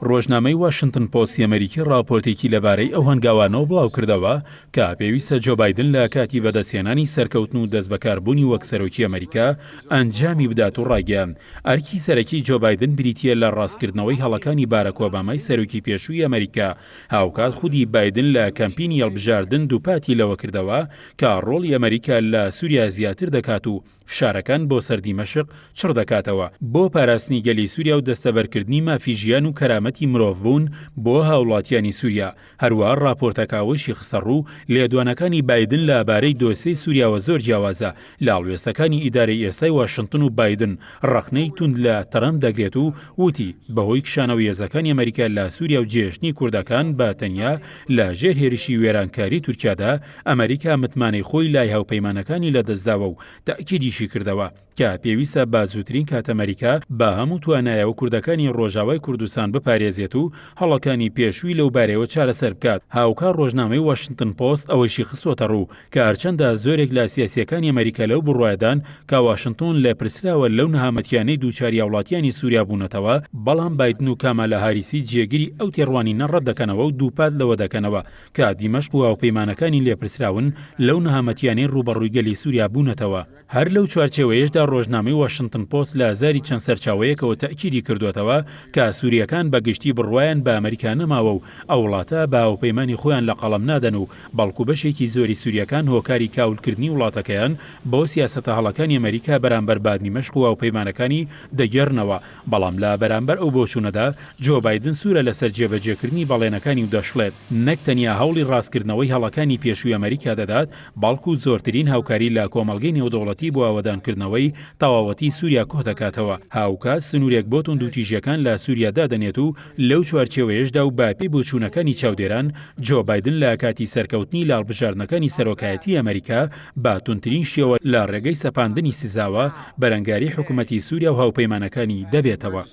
ڕۆژنامەی واشنتن پۆستی ئەمریکی راپۆرتێکی لەبارەی ئەو هەنگاوانەوە بڵاو کردەوە کە پێویستە جۆ بایدن لە کاتی بەدەستهێنانی سەرکەوتن و دەستبەکاربوونی وەک سەرۆکی ئەمریکا ئەنجامی بدات و ڕاگەیاند. ئەرکی سەرەکی جۆ بایدن بریتیە لە ڕاستکردنەوەی هەڵەکانی باراک ئۆبامای سەرۆکی پێشووی ئەمریکا. هاوکات خودی بایدن لە کەمپینی هەڵبژاردن دووپاتی لەوە کردەوە کە ڕۆڵی ئەمریکا لە سووریا زیاتر دەکات و فشارەکان بۆ سەر دیمەشق چڕ دەکاتەوە بۆ پاراستنی گەلی سووریا و دەستەبەرکردنی مافی ژیان و کەرامەتی مرۆڤ بوون بۆ هاوڵاتیانی سووریا. هەروەها راپۆرتەکەوەشی خسەڕوو لێدوانەکانی بایدن لەبارەی دۆسیەی سووریاوە زۆر جیاوازە. لاڵوێستەکانی ئیدارەی ئێستای واشنتن و بایدن ڕەخنەی توند لە تەرەمپ دەگرێت و وتی بەهۆی کشانەوە هێزەکانی ئەمریکا لە سووریا و جێژنی کوردەکان بە تەنیا لە ژێر هێرشی وێرانکاری تورکیادا ئەمریکا متمانەی خۆی لای هاوپەیمانەکانی لەدەستداوە و تاکیدیشی کردەوە کە پێویستە بە زووترین کات ئەمریکا بە هەموو توانایەوە کوردەکانی ڕۆژاوای کوردستان بپارێزێت و هەڵەکانی پێشووی لەو بارەوە چارەسەر بکات. هاوکار ڕۆژنامەی واشنتن پۆست ئەوەشی خستوتە ڕوو کە هەرچەندە زۆرێک لە سیاسیەکانی ئەمریکا لەو بڕوایدان کە واشنتن لە پرسراوە لەو نەهامەتیانەی دووچاری هاوڵاتیانی سووریا بوونەتەوە، بەڵام بایدن و کامالە هاریسی جێگیری ئەو تێڕوانینە ڕەت دەکەنەوە و دووپات لەوە دەکەنەوە کە دیمەشق و هاوپەیمانەکانی لێپرسراون لەو نەهامەتیانەی ڕوبەڕووی گەلی سووریا بوونەتەوە. هەر لەو چوارچێوەیەشدا ڕۆژنامەی واشنتن پۆست لە هەزاری چەند سەرچاوەیەکەوە تاکیدی کردوێتەوە کە سووریەکان بە گشتی بڕوایان بە ئەمریکا نەماوە و ئەو وڵاتە بە هاوپەیمانی خۆیان لە قەڵەم نادەن و بەڵکو بەشێکی زۆری سووریەکان هۆکاری کاولکردنی وڵاتەکەیان بۆ سیاسەتە هەڵەکانی ئەمریکا بەرامبەر بادنیمەشق و هاوپەیمانەکانی دەگێڕنەوە. بەڵام لە بەرامبەر ئەو بۆچوونەدا جۆ بایدن سوورە لەسەر جێبەجێکردنی بەڵێنەکانی و دەشڵێت نەک تەنیا هەوڵی ڕاستکردنەوەی هەڵەکانی پێشووی ئەمریکا دەدات، بەڵکو زۆرترین هاوکاری لە کۆمەڵگەی نێودەوڵەتی بۆ ئاوەدانکردنەوەی تەواوەتی سووریا کۆ دەکاتەوە. هاوکات سنوورێک بۆ توندوتیژیەکان لە سووریادا دەنێت و لەو چوارچێوەیەشدا و باپی بۆچوونەکانی چاودێران جۆ بایدن لە کاتی سەرکەوتنی لاڵبژاردنەکانی سەرۆکایەتی ئەمریکا بە توندترین شێوە لە ڕێگەی سەپاندنی سزاوە بەرەنگاری حکوومەتی سووریا و هاوپەیمانەکانی دەبێتەوە.